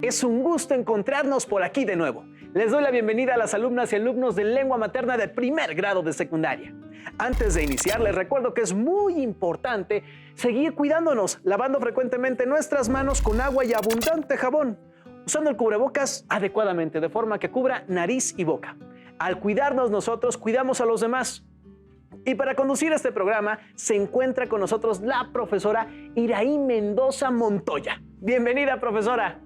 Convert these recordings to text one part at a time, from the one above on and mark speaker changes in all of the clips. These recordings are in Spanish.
Speaker 1: Es un gusto encontrarnos por aquí de nuevo. Les doy la bienvenida a las alumnas y alumnos de lengua materna de primer grado de secundaria. Antes de iniciar, les recuerdo que es muy importante seguir cuidándonos, lavando frecuentemente nuestras manos con agua y abundante jabón, usando el cubrebocas adecuadamente, de forma que cubra nariz y boca. Al cuidarnos nosotros, cuidamos a los demás. Y para conducir este programa se encuentra con nosotros la profesora Iraí Mendoza Montoya. Bienvenida, profesora.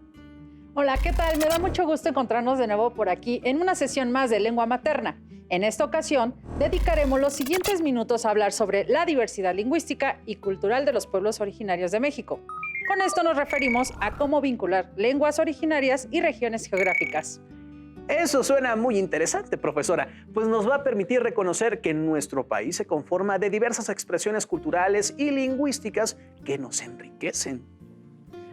Speaker 2: Hola, ¿qué tal? Me da mucho gusto encontrarnos de nuevo por aquí en una sesión más de lengua materna. En esta ocasión, dedicaremos los siguientes minutos a hablar sobre la diversidad lingüística y cultural de los pueblos originarios de México. Con esto nos referimos a cómo vincular lenguas originarias y regiones geográficas.
Speaker 1: Eso suena muy interesante, profesora, pues nos va a permitir reconocer que nuestro país se conforma de diversas expresiones culturales y lingüísticas que nos enriquecen.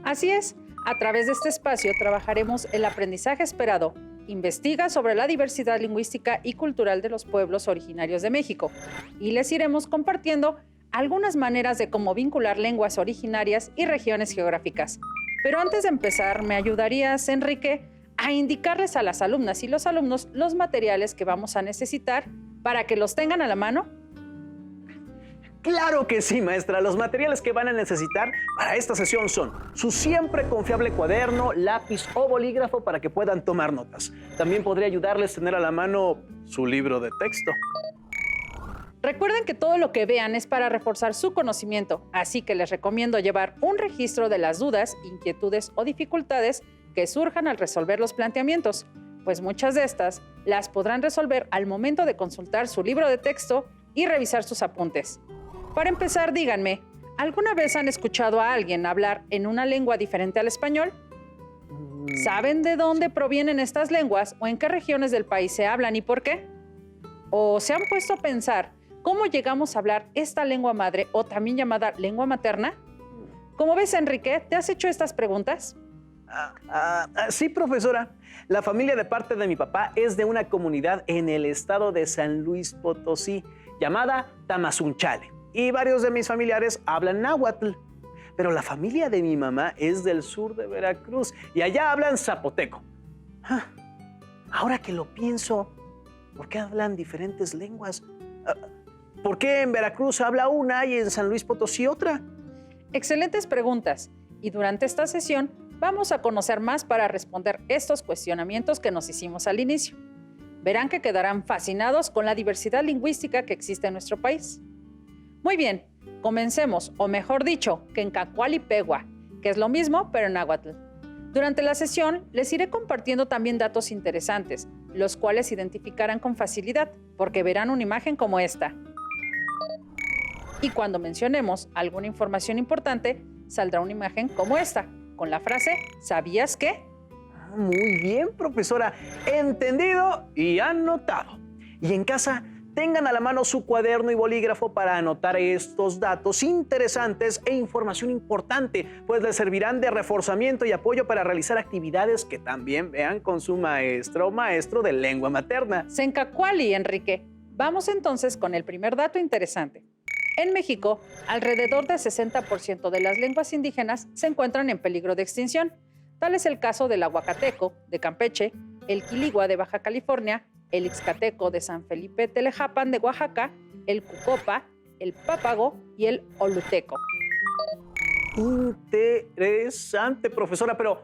Speaker 2: Así es, a través de este espacio trabajaremos el aprendizaje esperado, investiga sobre la diversidad lingüística y cultural de los pueblos originarios de México y les iremos compartiendo algunas maneras de cómo vincular lenguas originarias y regiones geográficas. Pero antes de empezar, ¿me ayudarías, Enrique, a indicarles a las alumnas y los alumnos los materiales que vamos a necesitar para que los tengan a la mano?
Speaker 1: Claro que sí, maestra. Los materiales que van a necesitar para esta sesión son su siempre confiable cuaderno, lápiz o bolígrafo para que puedan tomar notas. También podría ayudarles a tener a la mano su libro de texto.
Speaker 2: Recuerden que todo lo que vean es para reforzar su conocimiento, así que les recomiendo llevar un registro de las dudas, inquietudes o dificultades que surjan al resolver los planteamientos, pues muchas de estas las podrán resolver al momento de consultar su libro de texto y revisar sus apuntes. Para empezar, díganme, ¿alguna vez han escuchado a alguien hablar en una lengua diferente al español? ¿Saben de dónde provienen estas lenguas o en qué regiones del país se hablan y por qué? ¿O se han puesto a pensar cómo llegamos a hablar esta lengua madre o también llamada lengua materna? ¿Cómo ves, Enrique? ¿Te has hecho estas preguntas?
Speaker 1: Sí, profesora. La familia de parte de mi papá es de una comunidad en el estado de San Luis Potosí llamada Tamazunchale. Y varios de mis familiares hablan náhuatl. Pero la familia de mi mamá es del sur de Veracruz y allá hablan zapoteco. Ahora que lo pienso, ¿por qué hablan diferentes lenguas? ¿Por qué en Veracruz habla una y en San Luis Potosí otra?
Speaker 2: Excelentes preguntas. Y durante esta sesión vamos a conocer más para responder estos cuestionamientos que nos hicimos al inicio. Verán que quedarán fascinados con la diversidad lingüística que existe en nuestro país. Muy bien, comencemos, o mejor dicho, Kencacualipegua, que es lo mismo pero en náhuatl. Durante la sesión les iré compartiendo también datos interesantes, los cuales identificarán con facilidad, porque verán una imagen como esta. Y cuando mencionemos alguna información importante, saldrá una imagen como esta, con la frase ¿sabías qué?
Speaker 1: Muy bien, profesora. Entendido y anotado. Y en casa, tengan a la mano su cuaderno y bolígrafo para anotar estos datos interesantes e información importante, pues les servirán de reforzamiento y apoyo para realizar actividades que también vean con su maestra o maestro de lengua materna.
Speaker 2: Sencacuali, Enrique. Vamos entonces con el primer dato interesante. En México, alrededor del 60% de las lenguas indígenas se encuentran en peligro de extinción. Tal es el caso del aguacateco de Campeche, el quiligua de Baja California, el ixcateco de San Felipe Telejapan de Oaxaca, el cucopa, el pápago y el oluteco.
Speaker 1: Interesante, profesora, pero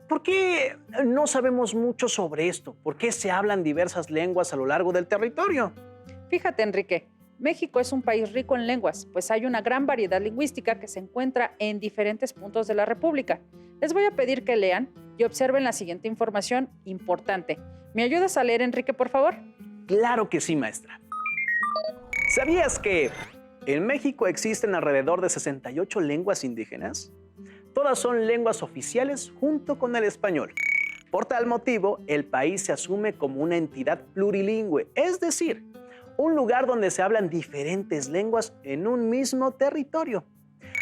Speaker 1: ¿por qué no sabemos mucho sobre esto? ¿Por qué se hablan diversas lenguas a lo largo del territorio?
Speaker 2: Fíjate, Enrique, México es un país rico en lenguas, pues hay una gran variedad lingüística que se encuentra en diferentes puntos de la República. Les voy a pedir que lean y observen la siguiente información importante. ¿Me ayudas a leer, Enrique, por favor?
Speaker 1: Claro que sí, maestra. ¿Sabías que en México existen alrededor de 68 lenguas indígenas? Todas son lenguas oficiales junto con el español. Por tal motivo, el país se asume como una entidad plurilingüe, es decir, un lugar donde se hablan diferentes lenguas en un mismo territorio.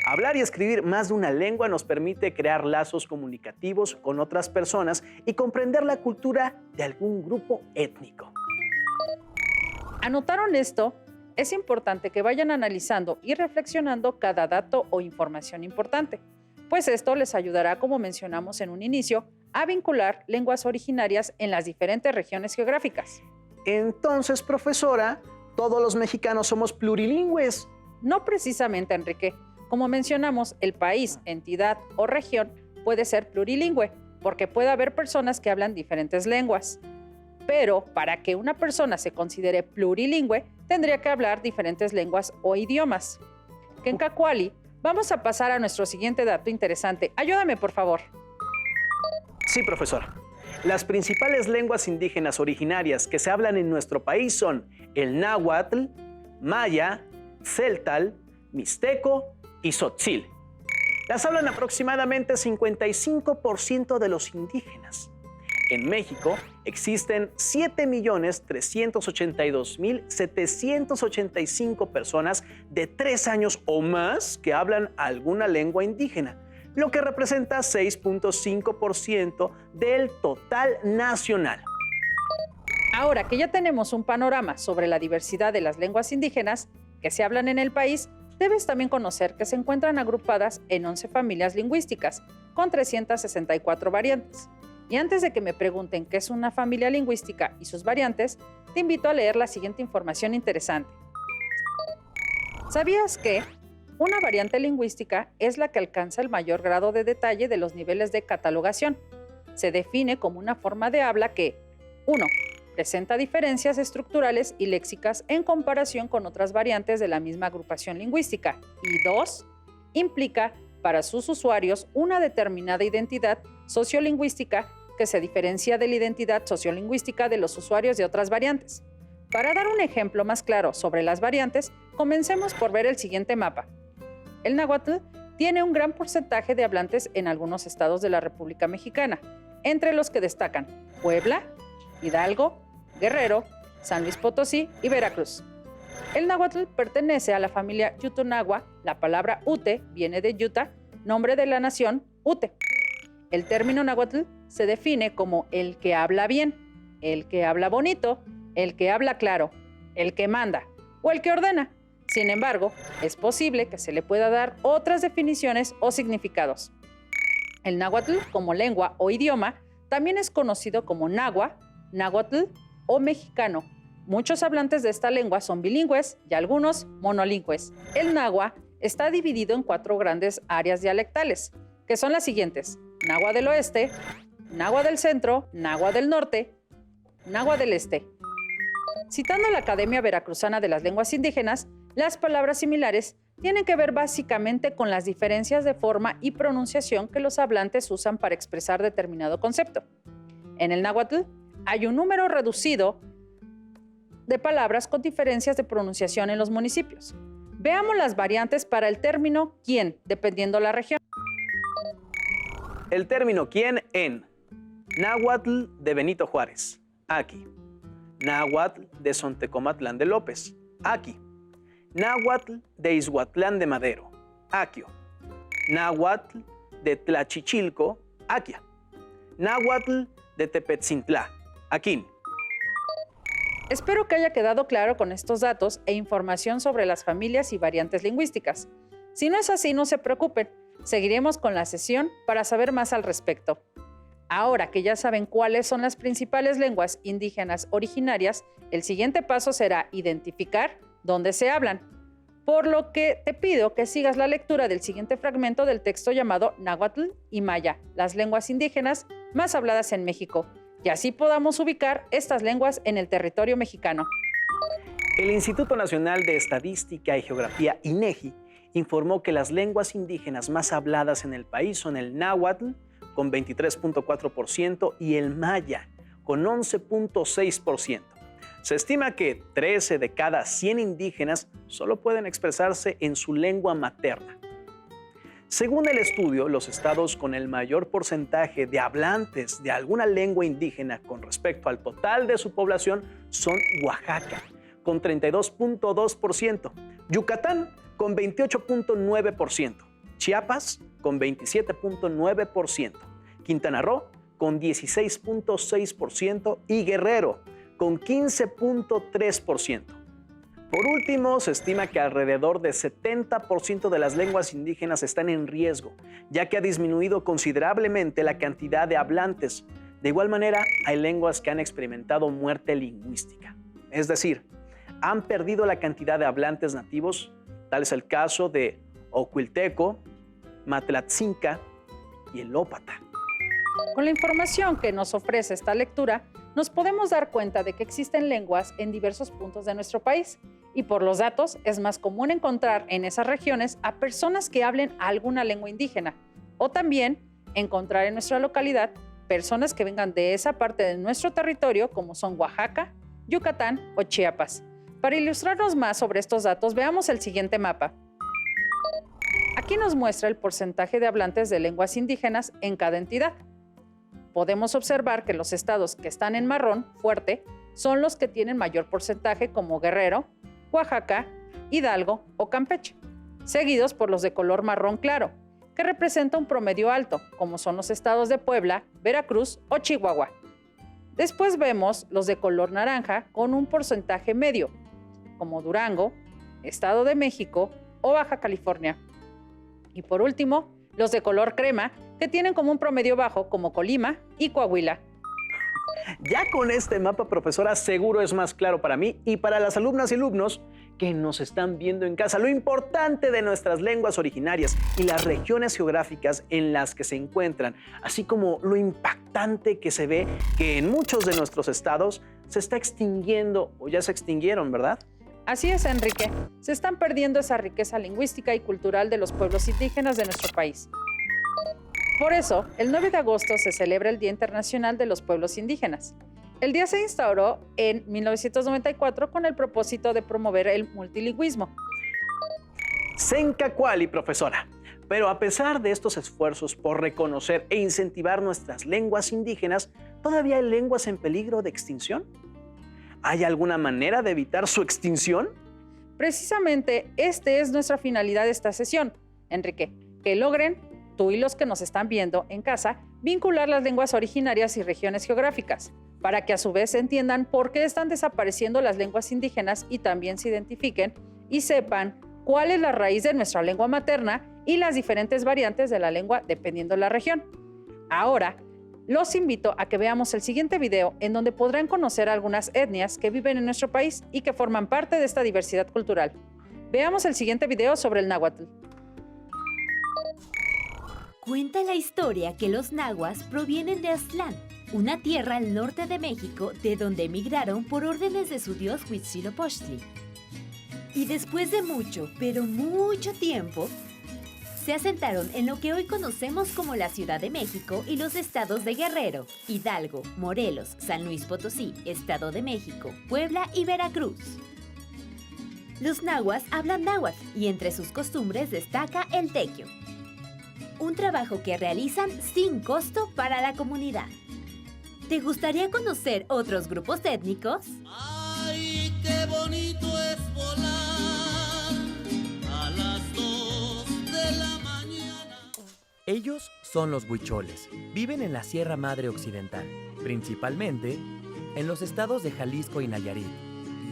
Speaker 1: Hablar y escribir más de una lengua nos permite crear lazos comunicativos con otras personas y comprender la cultura de algún grupo étnico.
Speaker 2: ¿Anotaron esto? Es importante que vayan analizando y reflexionando cada dato o información importante, pues esto les ayudará, como mencionamos en un inicio, a vincular lenguas originarias en las diferentes regiones geográficas.
Speaker 1: Entonces, profesora, todos los mexicanos somos plurilingües.
Speaker 2: No precisamente, Enrique. Como mencionamos, el país, entidad o región puede ser plurilingüe, porque puede haber personas que hablan diferentes lenguas. Pero para que una persona se considere plurilingüe, tendría que hablar diferentes lenguas o idiomas. Kenkakuali, vamos a pasar a nuestro siguiente dato interesante. Ayúdame, por favor.
Speaker 1: Sí, profesora. Las principales lenguas indígenas originarias que se hablan en nuestro país son el náhuatl, maya, celtal, mixteco y tzotzil. Las hablan aproximadamente 55% de los indígenas. En México existen 7.382.785 personas de 3 años o más que hablan alguna lengua indígena, lo que representa 6.5% del total nacional.
Speaker 2: Ahora que ya tenemos un panorama sobre la diversidad de las lenguas indígenas que se hablan en el país, debes también conocer que se encuentran agrupadas en 11 familias lingüísticas, con 364 variantes. Y antes de que me pregunten qué es una familia lingüística y sus variantes, te invito a leer la siguiente información interesante. ¿Sabías que una variante lingüística es la que alcanza el mayor grado de detalle de los niveles de catalogación? Se define como una forma de habla que 1. Presenta diferencias estructurales y léxicas en comparación con otras variantes de la misma agrupación lingüística. Y 2. Implica para sus usuarios una determinada identidad sociolingüística que se diferencia de la identidad sociolingüística de los usuarios de otras variantes. Para dar un ejemplo más claro sobre las variantes, comencemos por ver el siguiente mapa. El náhuatl tiene un gran porcentaje de hablantes en algunos estados de la República Mexicana, entre los que destacan Puebla, Hidalgo, Guerrero, San Luis Potosí y Veracruz. El náhuatl pertenece a la familia Yutonagua. La palabra Ute viene de Yuta, nombre de la nación Ute. El término náhuatl se define como el que habla bien, el que habla bonito, el que habla claro, el que manda o el que ordena. Sin embargo, es posible que se le pueda dar otras definiciones o significados. El náhuatl, como lengua o idioma, también es conocido como náhua, náhuatl o mexicano. Muchos hablantes de esta lengua son bilingües y algunos monolingües. El náhua está dividido en 4 grandes áreas dialectales, que son las siguientes: náhua del oeste, náhua del centro, náhua del norte, náhua del este. Citando a la Academia Veracruzana de las Lenguas Indígenas, las palabras similares tienen que ver básicamente con las diferencias de forma y pronunciación que los hablantes usan para expresar determinado concepto. En el náhuatl hay un número reducido de palabras con diferencias de pronunciación en los municipios. Veamos las variantes para el término quién, dependiendo la región.
Speaker 1: El término quién en náhuatl de Benito Juárez, aquí. Náhuatl de Sontecomatlán de López, aquí. Náhuatl de Izhuatlán de Madero, Aquio. Náhuatl de Tlachichilco, Aquia. Náhuatl de Tepetzintlá, Aquín.
Speaker 2: Espero que haya quedado claro con estos datos e información sobre las familias y variantes lingüísticas. Si no es así, no se preocupen. Seguiremos con la sesión para saber más al respecto. Ahora que ya saben cuáles son las principales lenguas indígenas originarias, el siguiente paso será identificar dónde se hablan. Por lo que te pido que sigas la lectura del siguiente fragmento del texto llamado Náhuatl y Maya, las lenguas indígenas más habladas en México, y así podamos ubicar estas lenguas en el territorio mexicano.
Speaker 1: El Instituto Nacional de Estadística y Geografía, INEGI, informó que las lenguas indígenas más habladas en el país son el náhuatl, con 23.4%, y el maya, con 11.6%. Se estima que 13 de cada 100 indígenas solo pueden expresarse en su lengua materna. Según el estudio, los estados con el mayor porcentaje de hablantes de alguna lengua indígena con respecto al total de su población son Oaxaca, con 32.2%, Yucatán, con 28.9%, Chiapas, con 27.9%, Quintana Roo, con 16.6% y Guerrero, con 15.3%. Por último, se estima que alrededor de 70% de las lenguas indígenas están en riesgo, ya que ha disminuido considerablemente la cantidad de hablantes. De igual manera, hay lenguas que han experimentado muerte lingüística. Es decir, han perdido la cantidad de hablantes nativos. Tal es el caso de Oquilteco, Matlatzinca y el Ópata.
Speaker 2: Con la información que nos ofrece esta lectura, nos podemos dar cuenta de que existen lenguas en diversos puntos de nuestro país y por los datos es más común encontrar en esas regiones a personas que hablen alguna lengua indígena o también encontrar en nuestra localidad personas que vengan de esa parte de nuestro territorio como son Oaxaca, Yucatán o Chiapas. Para ilustrarnos más sobre estos datos, veamos el siguiente mapa. Aquí nos muestra el porcentaje de hablantes de lenguas indígenas en cada entidad. Podemos observar que los estados que están en marrón fuerte son los que tienen mayor porcentaje como Guerrero, Oaxaca, Hidalgo o Campeche, seguidos por los de color marrón claro, que representa un promedio alto, como son los estados de Puebla, Veracruz o Chihuahua. Después vemos los de color naranja con un porcentaje medio, como Durango, Estado de México o Baja California. Y por último, los de color crema, que tienen como un promedio bajo, como Colima y Coahuila.
Speaker 1: Ya con este mapa, profesora, seguro es más claro para mí y para las alumnas y alumnos que nos están viendo en casa lo importante de nuestras lenguas originarias y las regiones geográficas en las que se encuentran, así como lo impactante que se ve que en muchos de nuestros estados se está extinguiendo o ya se extinguieron, ¿verdad?
Speaker 2: Así es, Enrique. Se están perdiendo esa riqueza lingüística y cultural de los pueblos indígenas de nuestro país. Por eso, el 9 de agosto se celebra el Día Internacional de los Pueblos Indígenas. El día se instauró en 1994 con el propósito de promover el multilingüismo.
Speaker 1: Sencacuali, profesora. Pero a pesar de estos esfuerzos por reconocer e incentivar nuestras lenguas indígenas, ¿todavía hay lenguas en peligro de extinción? ¿Hay alguna manera de evitar su extinción?
Speaker 2: Precisamente, este es nuestra finalidad de esta sesión, Enrique, que logren, tú y los que nos están viendo en casa, vincular las lenguas originarias y regiones geográficas, para que a su vez entiendan por qué están desapareciendo las lenguas indígenas y también se identifiquen y sepan cuál es la raíz de nuestra lengua materna y las diferentes variantes de la lengua dependiendo de la región. Ahora, los invito a que veamos el siguiente video en donde podrán conocer algunas etnias que viven en nuestro país y que forman parte de esta diversidad cultural. Veamos el siguiente video sobre el náhuatl.
Speaker 3: Cuenta la historia que los nahuas provienen de Aztlán, una tierra al norte de México de donde emigraron por órdenes de su dios Huitzilopochtli. Y después de mucho, pero mucho tiempo, se asentaron en lo que hoy conocemos como la Ciudad de México y los estados de Guerrero, Hidalgo, Morelos, San Luis Potosí, Estado de México, Puebla y Veracruz. Los nahuas hablan náhuatl y entre sus costumbres destaca el tequio, un trabajo que realizan sin costo para la comunidad. ¿Te gustaría conocer otros grupos étnicos?
Speaker 4: ¡Ay, qué bonito es volar a las 2 de la mañana!
Speaker 5: Ellos son los huicholes. Viven en la Sierra Madre Occidental, principalmente en los estados de Jalisco y Nayarit,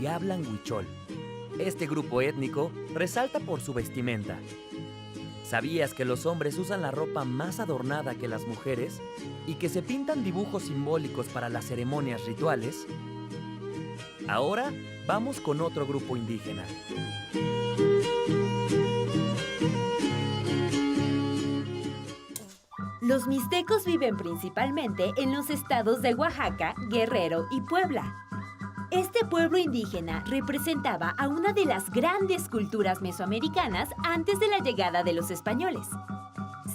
Speaker 5: y hablan huichol. Este grupo étnico resalta por su vestimenta. ¿Sabías que los hombres usan la ropa más adornada que las mujeres y que se pintan dibujos simbólicos para las ceremonias rituales? Ahora vamos con otro grupo indígena.
Speaker 3: Los mixtecos viven principalmente en los estados de Oaxaca, Guerrero y Puebla. Este pueblo indígena representaba a una de las grandes culturas mesoamericanas antes de la llegada de los españoles.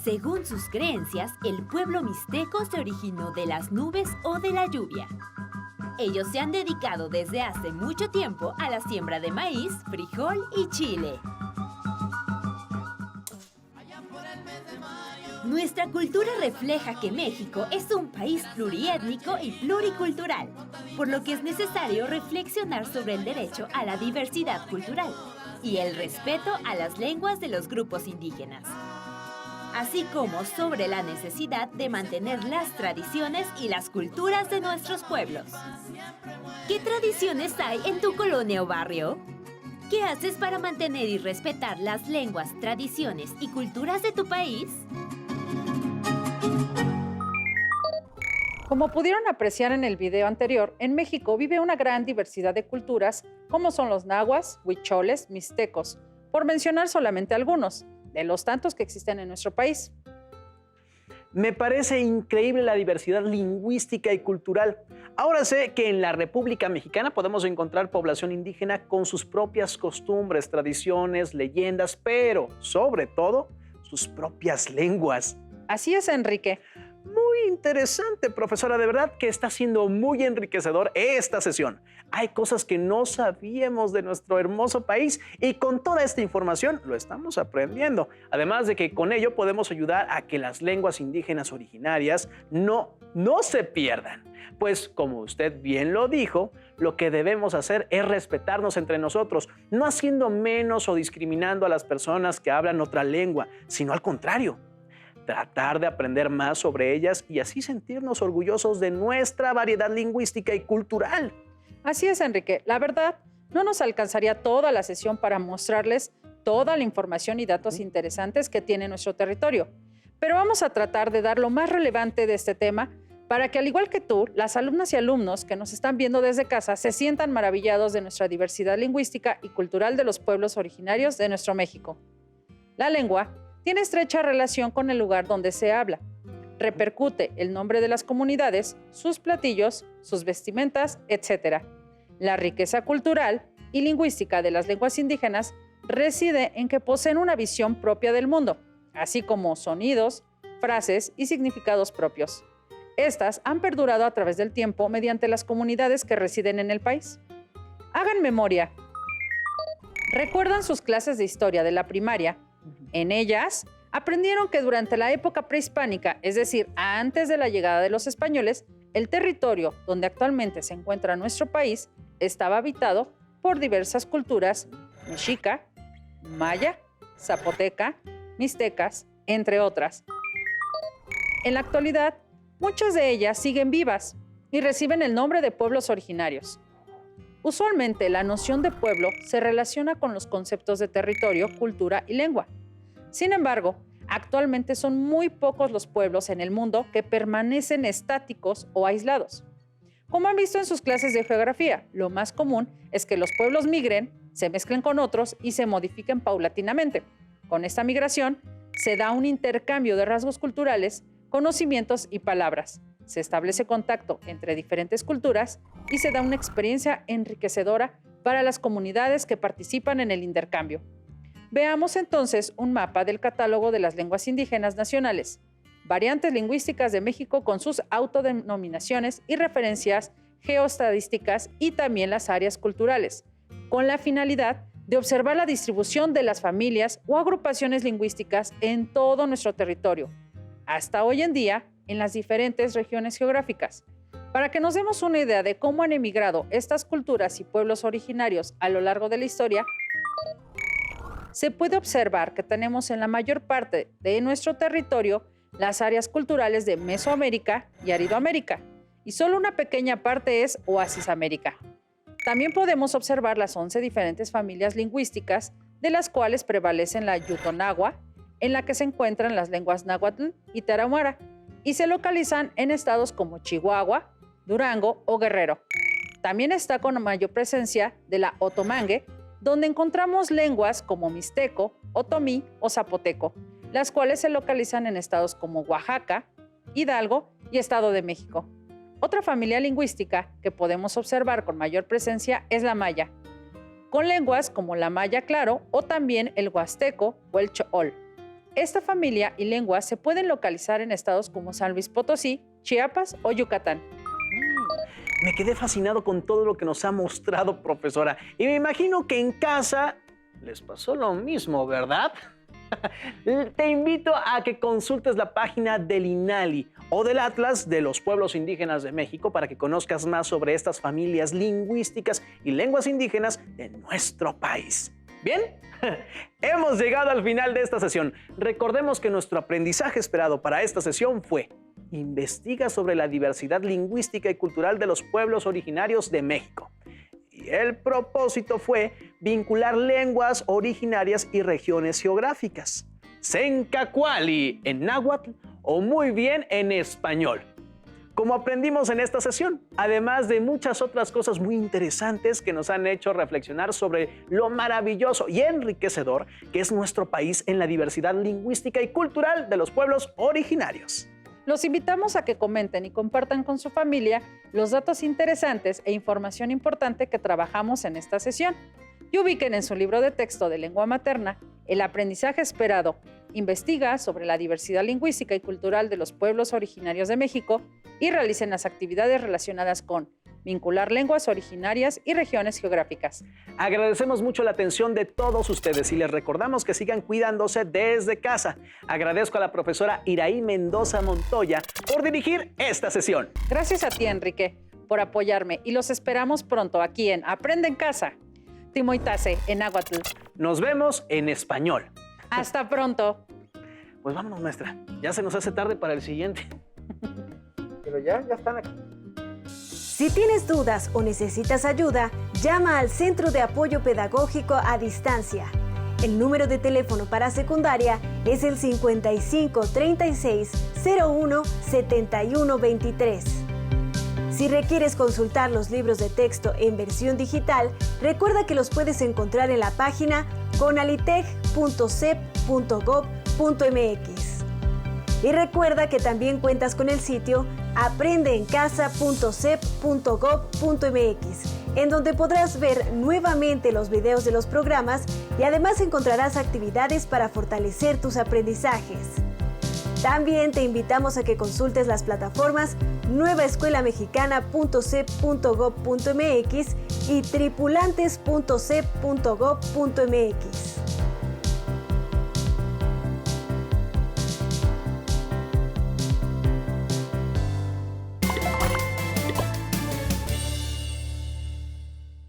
Speaker 3: Según sus creencias, el pueblo mixteco se originó de las nubes o de la lluvia. Ellos se han dedicado desde hace mucho tiempo a la siembra de maíz, frijol y chile. Nuestra cultura refleja que México es un país pluriétnico y pluricultural, por lo que es necesario reflexionar sobre el derecho a la diversidad cultural y el respeto a las lenguas de los grupos indígenas, así como sobre la necesidad de mantener las tradiciones y las culturas de nuestros pueblos. ¿Qué tradiciones hay en tu colonia o barrio? ¿Qué haces para mantener y respetar las lenguas, tradiciones y culturas de tu país?
Speaker 2: Como pudieron apreciar en el video anterior, en México vive una gran diversidad de culturas, como son los nahuas, huicholes, mixtecos, por mencionar solamente algunos, de los tantos que existen en nuestro país.
Speaker 1: Me parece increíble la diversidad lingüística y cultural. Ahora sé que en la República Mexicana podemos encontrar población indígena con sus propias costumbres, tradiciones, leyendas, pero sobre todo sus propias lenguas.
Speaker 2: Así es, Enrique.
Speaker 1: Muy interesante, profesora. De verdad que está siendo muy enriquecedor esta sesión. Hay cosas que no sabíamos de nuestro hermoso país y con toda esta información lo estamos aprendiendo. Además de que con ello podemos ayudar a que las lenguas indígenas originarias no se pierdan. Pues como usted bien lo dijo, lo que debemos hacer es respetarnos entre nosotros, no haciendo menos o discriminando a las personas que hablan otra lengua, sino al contrario. Tratar de aprender más sobre ellas y así sentirnos orgullosos de nuestra variedad lingüística y cultural.
Speaker 2: Así es, Enrique. La verdad, no nos alcanzaría toda la sesión para mostrarles toda la información y datos interesantes que tiene nuestro territorio. Pero vamos a tratar de dar lo más relevante de este tema para que, al igual que tú, las alumnas y alumnos que nos están viendo desde casa se sientan maravillados de nuestra diversidad lingüística y cultural de los pueblos originarios de nuestro México. La lengua tiene estrecha relación con el lugar donde se habla. Repercute el nombre de las comunidades, sus platillos, sus vestimentas, etc. La riqueza cultural y lingüística de las lenguas indígenas reside en que poseen una visión propia del mundo, así como sonidos, frases y significados propios. Estas han perdurado a través del tiempo mediante las comunidades que residen en el país. Hagan memoria. ¿Recuerdan sus clases de historia de la primaria? En ellas, aprendieron que durante la época prehispánica, es decir, antes de la llegada de los españoles, el territorio donde actualmente se encuentra nuestro país estaba habitado por diversas culturas mexica, maya, zapoteca, mixtecas, entre otras. En la actualidad, muchas de ellas siguen vivas y reciben el nombre de pueblos originarios. Usualmente, la noción de pueblo se relaciona con los conceptos de territorio, cultura y lengua. Sin embargo, actualmente son muy pocos los pueblos en el mundo que permanecen estáticos o aislados. Como han visto en sus clases de geografía, lo más común es que los pueblos migren, se mezclen con otros y se modifiquen paulatinamente. Con esta migración, se da un intercambio de rasgos culturales, conocimientos y palabras. Se establece contacto entre diferentes culturas y se da una experiencia enriquecedora para las comunidades que participan en el intercambio. Veamos entonces un mapa del catálogo de las lenguas indígenas nacionales, variantes lingüísticas de México con sus autodenominaciones y referencias geoestadísticas y también las áreas culturales, con la finalidad de observar la distribución de las familias o agrupaciones lingüísticas en todo nuestro territorio, hasta hoy en día en las diferentes regiones geográficas. Para que nos demos una idea de cómo han emigrado estas culturas y pueblos originarios a lo largo de la historia, se puede observar que tenemos en la mayor parte de nuestro territorio las áreas culturales de Mesoamérica y Aridoamérica, y solo una pequeña parte es Oasis América. También podemos observar las 11 diferentes familias lingüísticas, de las cuales prevalecen la Yutonagua, en la que se encuentran las lenguas náhuatl y tarahumara, y se localizan en estados como Chihuahua, Durango o Guerrero. También está con mayor presencia de la otomangue, donde encontramos lenguas como mixteco, otomí o zapoteco, las cuales se localizan en estados como Oaxaca, Hidalgo y Estado de México. Otra familia lingüística que podemos observar con mayor presencia es la maya, con lenguas como la maya claro o también el huasteco o el chool. Esta familia y lenguas se pueden localizar en estados como San Luis Potosí, Chiapas o Yucatán.
Speaker 1: Me quedé fascinado con todo lo que nos ha mostrado, profesora. Y me imagino que en casa les pasó lo mismo, ¿verdad? Te invito a que consultes la página del INALI o del Atlas de los Pueblos Indígenas de México para que conozcas más sobre estas familias lingüísticas y lenguas indígenas de nuestro país. ¿Bien? Hemos llegado al final de esta sesión. Recordemos que nuestro aprendizaje esperado para esta sesión fue: investiga sobre la diversidad lingüística y cultural de los pueblos originarios de México. y el propósito fue vincular lenguas originarias y regiones geográficas. Sencacuali en náhuatl o muy bien en español, como aprendimos en esta sesión, además de muchas otras cosas muy interesantes que nos han hecho reflexionar sobre lo maravilloso y enriquecedor que es nuestro país en la diversidad lingüística y cultural de los pueblos originarios.
Speaker 2: Los invitamos a que comenten y compartan con su familia los datos interesantes e información importante que trabajamos en esta sesión. Y ubiquen en su libro de texto de lengua materna El aprendizaje esperado. Investiga sobre la diversidad lingüística y cultural de los pueblos originarios de México y realicen las actividades relacionadas con vincular lenguas originarias y regiones geográficas.
Speaker 1: Agradecemos mucho la atención de todos ustedes y les recordamos que sigan cuidándose desde casa. Agradezco a la profesora Iraí Mendoza Montoya por dirigir esta sesión.
Speaker 2: Gracias a ti, Enrique, por apoyarme y los esperamos pronto aquí en Aprende en Casa. Timoitase en náhuatl.
Speaker 1: Nos vemos en español.
Speaker 2: Hasta pronto.
Speaker 1: Pues vámonos, maestra. Ya se nos hace tarde para el siguiente. Pero ya están aquí.
Speaker 6: Si tienes dudas o necesitas ayuda, llama al Centro de Apoyo Pedagógico a Distancia. El número de teléfono para secundaria es el 55 36 01 71 23. Si requieres consultar los libros de texto en versión digital, recuerda que los puedes encontrar en la página conaliteg.cep.gov.mx. Y recuerda que también cuentas con el sitio aprendeencasa.cep.gov.mx, en donde podrás ver nuevamente los videos de los programas y además encontrarás actividades para fortalecer tus aprendizajes. También te invitamos a que consultes las plataformas nuevaescuelamexicana.cep.gov.mx y tripulantes.cep.gov.mx.